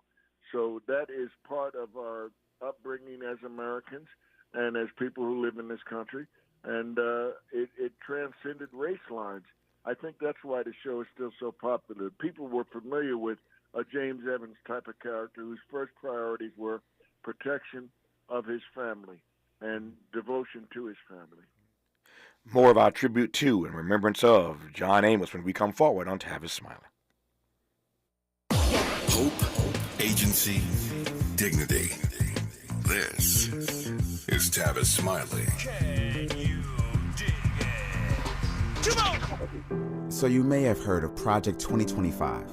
So that is part of our upbringing as Americans and as people who live in this country. And it transcended race lines. I think that's why the show is still so popular. People were familiar with a James Evans type of character whose first priorities were protection of his family and devotion to his family. More of our tribute to and remembrance of John Amos when we come forward on Tavis Smiley. Hope, agency, dignity. This is Tavis Smiley. Can you dig it? Come on! So you may have heard of Project 2025,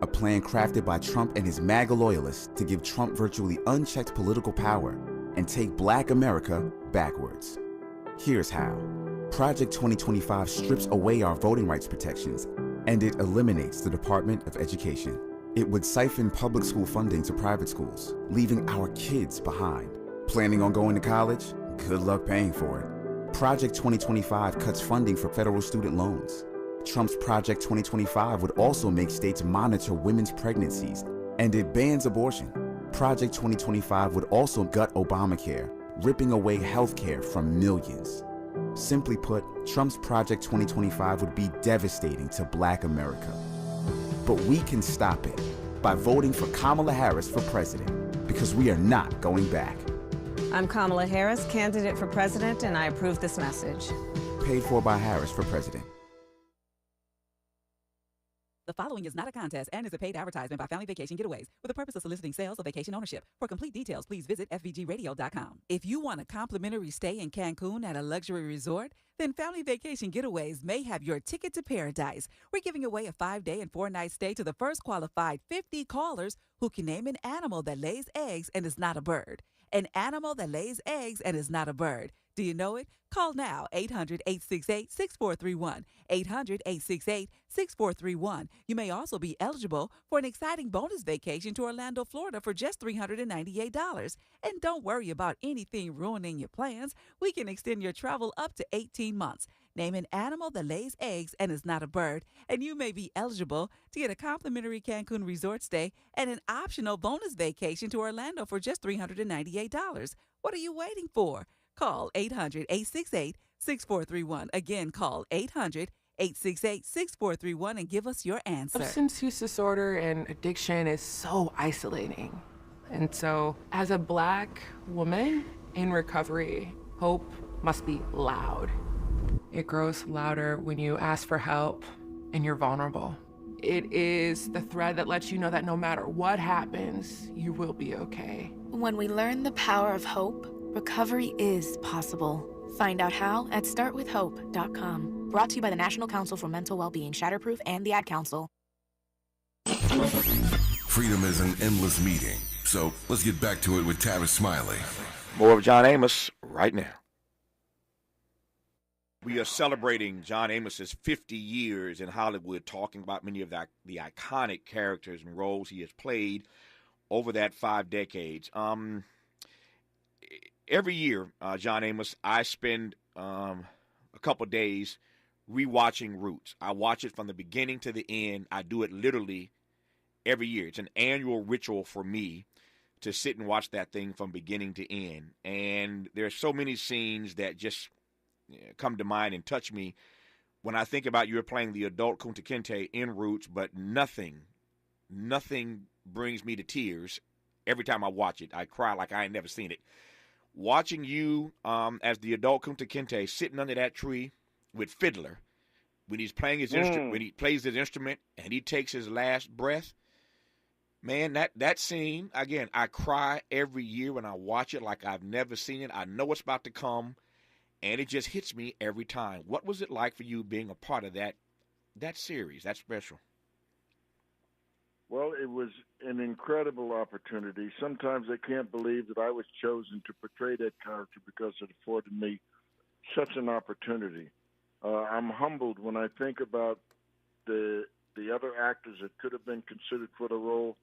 a plan crafted by Trump and his MAGA loyalists to give Trump virtually unchecked political power and take Black America backwards. Here's how. Project 2025 strips away our voting rights protections, and it eliminates the Department of Education. It would siphon public school funding to private schools, leaving our kids behind. Planning on going to college? Good luck paying for it. Project 2025 cuts funding for federal student loans. Trump's Project 2025 would also make states monitor women's pregnancies, and it bans abortion. Project 2025 would also gut Obamacare, ripping away health care from millions. Simply put, Trump's Project 2025 would be devastating to Black America. But we can stop it. by voting for Kamala Harris for president, because we are not going back. I'm Kamala Harris, candidate for president, and I approve this message. Paid for by Harris for president. The following is not a contest and is a paid advertisement by Family Vacation Getaways for the purpose of soliciting sales of vacation ownership. For complete details, please visit fvgradio.com. If you want a complimentary stay in Cancun at a luxury resort, then Family Vacation Getaways may have your ticket to paradise. We're giving away a 5-day and 4-night stay to the first qualified 50 callers who can name an animal that lays eggs and is not a bird. An animal that lays eggs and is not a bird. Do you know it? Call now, 800-868-6431, 800-868-6431. You may also be eligible for an exciting bonus vacation to Orlando, Florida for just $398. And don't worry about anything ruining your plans. We can extend your travel up to 18 months. Name an animal that lays eggs and is not a bird, and you may be eligible to get a complimentary Cancun resort stay and an optional bonus vacation to Orlando for just $398. What are you waiting for? Call 800-868-6431. Again, call 800-868-6431 and give us your answer. Substance use disorder and addiction is so isolating. And so, as a Black woman in recovery, hope must be loud. It grows louder when you ask for help and you're vulnerable. It is the thread that lets you know that no matter what happens, you will be okay. When we learn the power of hope, recovery is possible. Find out how at startwithhope.com. Brought to you by the National Council for Mental Wellbeing, Shatterproof, and the Ad Council. Freedom is an endless meeting, so let's get back to it with Tavis Smiley. More of John Amos right now. We are celebrating John Amos's 50 years in Hollywood, talking about many of the iconic characters and roles he has played over that 5 decades. Every year, John Amos, I spend a couple days rewatching Roots. I watch it from the beginning to the end. I do it literally every year. It's an annual ritual for me to sit and watch that thing from beginning to end. And there's so many scenes that just come to mind and touch me when I think about you're playing the adult Kunta Kinte in Roots, but nothing brings me to tears every time I watch it. I cry like I ain't never seen it. Watching you as the adult Kunta Kinte sitting under that tree with Fiddler when he's playing his instrument, when he plays his instrument and he takes his last breath, man, that scene, again, I cry every year when I watch it like I've never seen it. I know what's about to come, and it just hits me every time. What was it like for you being a part of that series, that special? Well, it was an incredible opportunity. Sometimes I can't believe that I was chosen to portray that character because it afforded me such an opportunity. I'm humbled when I think about the other actors that could have been considered for the role,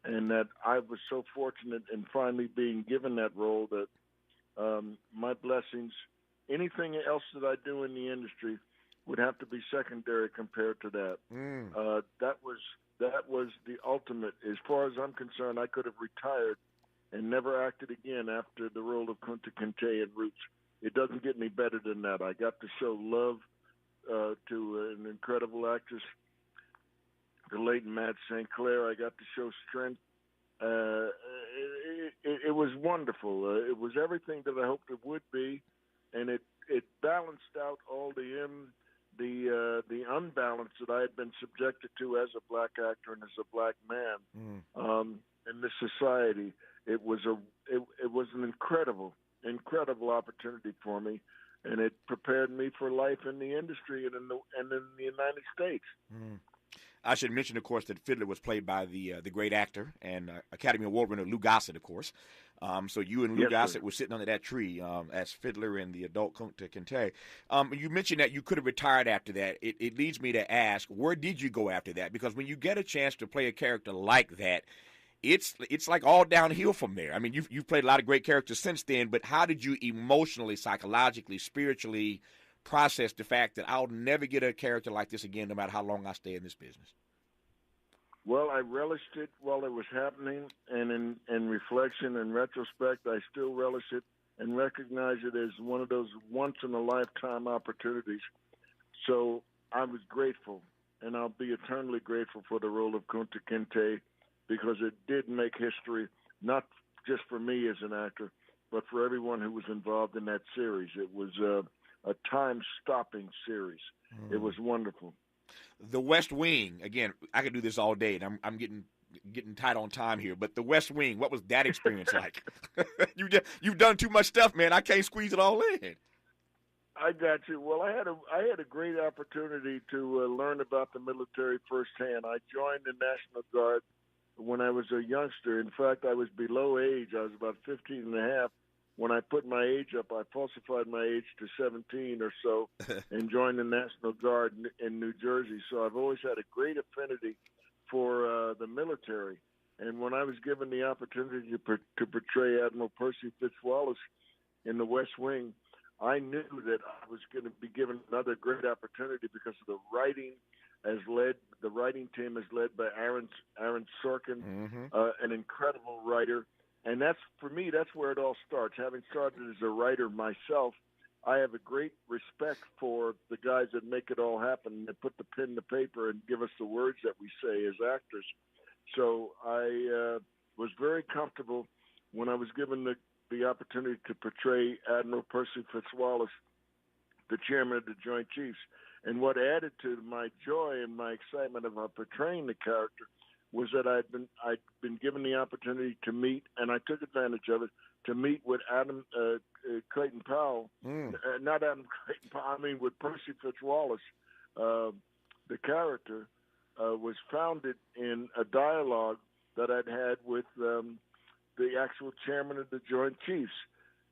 and that I was so fortunate in finally being given that role that my blessings, anything else that I do in the industry would have to be secondary compared to that. That was the ultimate. As far as I'm concerned, I could have retired and never acted again after the role of Kunta Kinte in Roots. It doesn't get any better than that. I got to show love to an incredible actress, the late Matt St. Clair. I got to show strength. It was wonderful. It was everything that I hoped it would be, and it balanced out all the unbalance that I had been subjected to as a black actor and as a black man in this society. It was an incredible opportunity for me, and it prepared me for life in the industry and in the United States. I should mention, of course, that Fiddler was played by the great actor and Academy Award winner Lou Gossett, of course. So you and Lou Gossett were sitting under that tree as Fiddler and the adult Kunta Kinte. You mentioned that you could have retired after that. It leads me to ask, where did you go after that? Because when you get a chance to play a character like that, it's like all downhill from there. I mean, you've played a lot of great characters since then, but how did you emotionally, psychologically, spiritually process the fact that I'll never get a character like this again, no matter how long I stay in this business? Well, I relished it while it was happening, and in reflection and retrospect, I still relish it and recognize it as one of those once-in-a-lifetime opportunities. So I was grateful, and I'll be eternally grateful for the role of Kunta Kinte because it did make history, not just for me as an actor, but for everyone who was involved in that series. It was a time-stopping series. It was wonderful. The West Wing, again, I could do this all day, and I'm getting tight on time here, but The West Wing, what was that experience like? You've done too much stuff, man. I can't squeeze it all in. I got you. Well, I had a great opportunity to learn about the military firsthand. I joined the National Guard when I was a youngster. In fact, I was below age. I was about 15 and a half. When I put my age up, I falsified my age to 17 or so and joined the National Guard in New Jersey. So I've always had a great affinity for the military. And when I was given the opportunity to portray Admiral Percy Fitzwallace in the West Wing, I knew that I was going to be given another great opportunity because of the writing. The writing team is led by Aaron Sorkin, an incredible writer. And that's, for me, that's where it all starts. Having started as a writer myself, I have a great respect for the guys that make it all happen, that put the pen to paper and give us the words that we say as actors. So I was very comfortable when I was given the opportunity to portray Admiral Percy Fitzwallace, the chairman of the Joint Chiefs. And what added to my joy and my excitement about portraying the character was that I'd been given the opportunity to meet, and I took advantage of it, to meet with Clayton Powell, not Adam Clayton Powell, I mean with Percy Fitzwallace. The character was founded in a dialogue that I'd had with the actual chairman of the Joint Chiefs,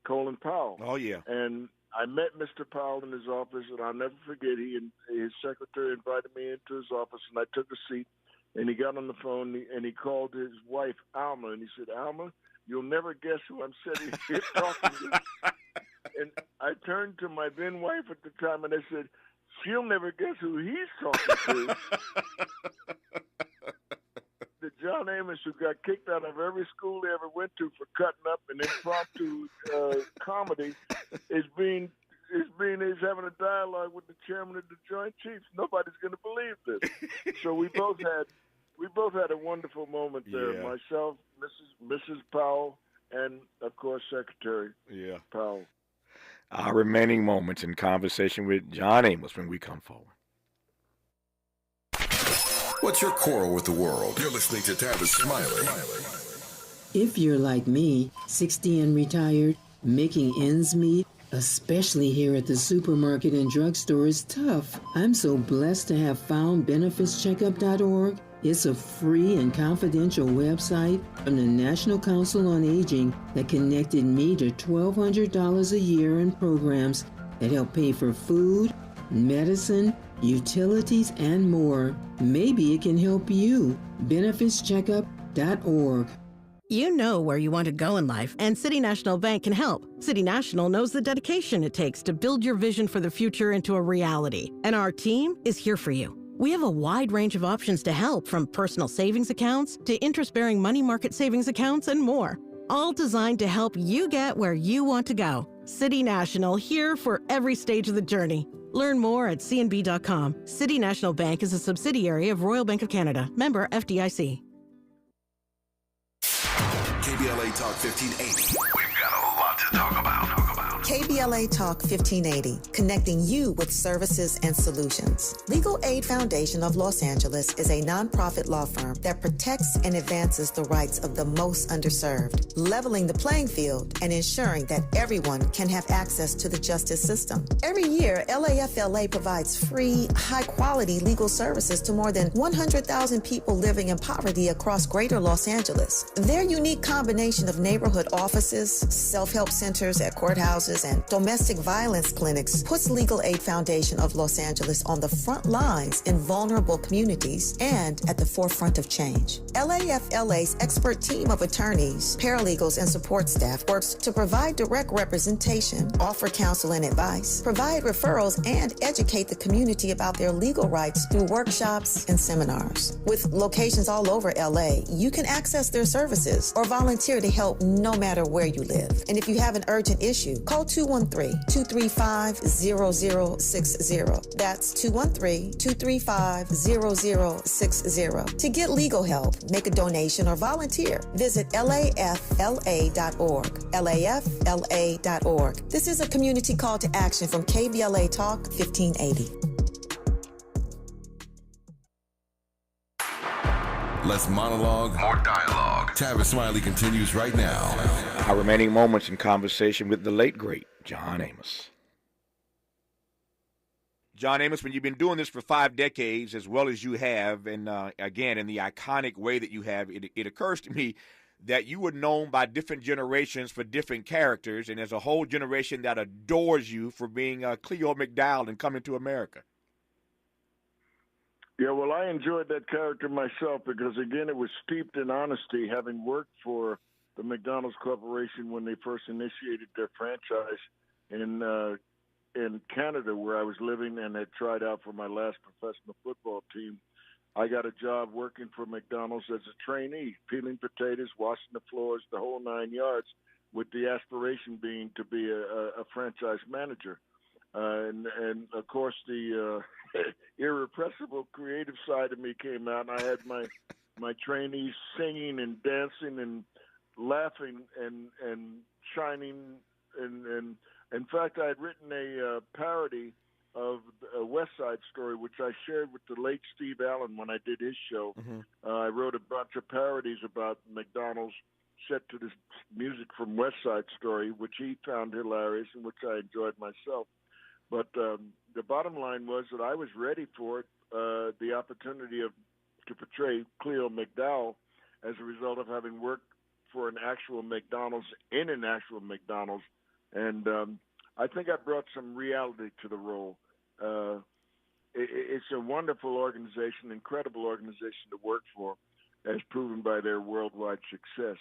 Colin Powell. Oh, yeah. And I met Mr. Powell in his office, and I'll never forget, his secretary invited me into his office, and I took a seat, and he got on the phone, and he called his wife, Alma, and he said, Alma, you'll never guess who I'm sitting here talking to. And I turned to my then wife at the time, and I said, she'll never guess who he's talking to. The John Amos, who got kicked out of every school he ever went to for cutting up and impromptu comedy, is having a dialogue with the chairman of the Joint Chiefs. Nobody's going to believe this. So we both had a wonderful moment there. Yeah. Myself, Mrs. Powell, and of course Secretary Powell. Our remaining moments in conversation with John Amos when we come forward. What's your quarrel with the world? You're listening to Tavis Smiley. If you're like me, 60 and retired, making ends meet, especially here at the supermarket and drugstore, is tough. I'm so blessed to have found BenefitsCheckup.org. It's a free and confidential website from the National Council on Aging that connected me to $1,200 a year in programs that help pay for food, medicine, utilities, and more. Maybe it can help you. BenefitsCheckup.org. You know where you want to go in life, and City National Bank can help. City National knows the dedication it takes to build your vision for the future into a reality, and our team is here for you. We have a wide range of options to help, from personal savings accounts to interest-bearing money market savings accounts and more, all designed to help you get where you want to go. City National, here for every stage of the journey. Learn more at cnb.com. City National Bank is a subsidiary of Royal Bank of Canada, member FDIC. KBLA Talk 1580. We've got a lot to talk about. KBLA Talk 1580, connecting you with services and solutions. Legal Aid Foundation of Los Angeles is a nonprofit law firm that protects and advances the rights of the most underserved, leveling the playing field and ensuring that everyone can have access to the justice system. Every year, LAFLA provides free, high-quality legal services to more than 100,000 people living in poverty across greater Los Angeles. Their unique combination of neighborhood offices, self-help centers at courthouses, and domestic violence clinics puts Legal Aid Foundation of Los Angeles on the front lines in vulnerable communities and at the forefront of change. LAFLA's expert team of attorneys, paralegals, and support staff works to provide direct representation, offer counsel and advice, provide referrals, and educate the community about their legal rights through workshops and seminars. With locations all over LA, you can access their services or volunteer to help no matter where you live. And if you have an urgent issue, call call 213-235-0060. That's 213-235-0060. To get legal help, make a donation, or volunteer, visit lafla.org. lafla.org. This is a community call to action from KBLA Talk 1580. Less monologue, more dialogue. Tavis Smiley continues right now. Our remaining moments in conversation with the late, great John Amos. John Amos, when you've been doing this for 5 decades, as well as you have, and again, in the iconic way that you have, it occurs to me that you were known by different generations for different characters, and there's a whole generation that adores you for being Cleo McDowell and Coming to America. Yeah, well, I enjoyed that character myself because, again, it was steeped in honesty, having worked for the McDonald's Corporation when they first initiated their franchise in Canada, where I was living, and had tried out for my last professional football team. I got a job working for McDonald's as a trainee, peeling potatoes, washing the floors, the whole 9 yards, with the aspiration being to be a franchise manager. And of course, the irrepressible creative side of me came out, and I had my trainees singing and dancing and laughing and shining. And in fact, I had written a parody of a West Side Story, which I shared with the late Steve Allen when I did his show. Mm-hmm. I wrote a bunch of parodies about McDonald's set to this music from West Side Story, which he found hilarious and which I enjoyed myself. But the bottom line was that I was ready for it, the opportunity to portray Cleo McDowell as a result of having worked for an actual McDonald's in an actual McDonald's. And I think I brought some reality to the role. It's a wonderful organization, incredible organization to work for, as proven by their worldwide success.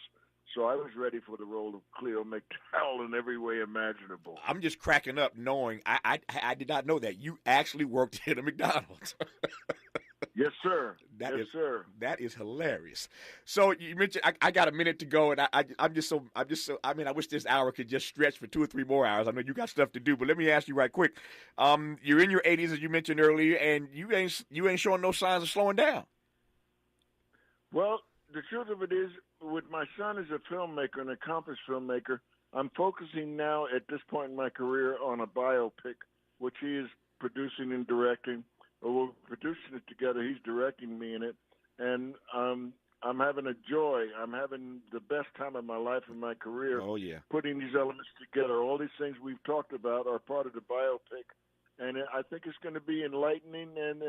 So I was ready for the role of Cleo McDowell in every way imaginable. I'm just cracking up knowing I did not know that you actually worked at a McDonald's. Yes, sir. Sir. That is hilarious. So you mentioned I got a minute to go, and I'm just so. I mean, I wish this hour could just stretch for 2 or 3 more hours. I know you got stuff to do, but let me ask you right quick. You're in your 80s, as you mentioned earlier, and you ain't showing no signs of slowing down. Well, the truth of it is, with my son as a filmmaker, an accomplished filmmaker, I'm focusing now at this point in my career on a biopic, which he is producing and directing. We're producing it together. He's directing me in it. And I'm having a joy. I'm having the best time of my life in my career. Oh, yeah. Putting these elements together. All these things we've talked about are part of the biopic. And I think it's going to be enlightening and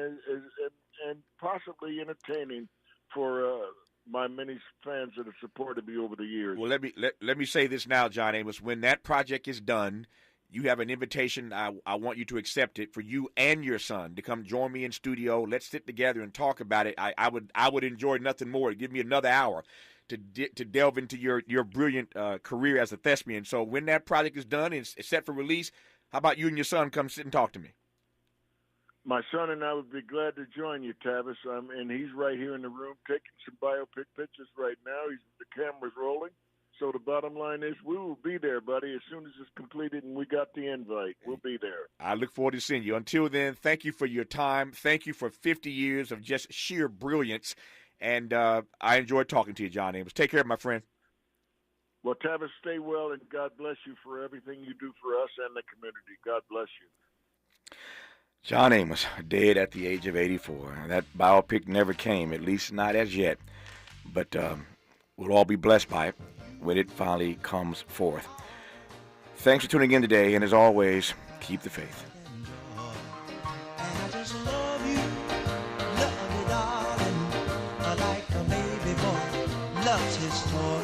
possibly entertaining for my many fans that have supported me over the years. Well, let me say this now, John Amos. When that project is done, you have an invitation. I want you to accept it for you and your son to come join me in studio. Let's sit together and talk about it. I would enjoy nothing more. Give me another hour to delve into your brilliant career as a thespian. So when that project is done and it's set for release, how about you and your son come sit and talk to me? My son and I would be glad to join you, Tavis. And he's right here in the room taking some biopic pictures right now. The camera's rolling. So the bottom line is we will be there, buddy, as soon as it's completed and we got the invite. We'll be there. I look forward to seeing you. Until then, thank you for your time. Thank you for 50 years of just sheer brilliance. And I enjoyed talking to you, John Amos. Take care, my friend. Well, Tavis, stay well, and God bless you for everything you do for us and the community. God bless you. John Amos, dead at the age of 84. That biopic never came, at least not as yet. But we'll all be blessed by it when it finally comes forth. Thanks for tuning in today, and as always, keep the faith. I just love you, darling, like a baby boy loves his toy.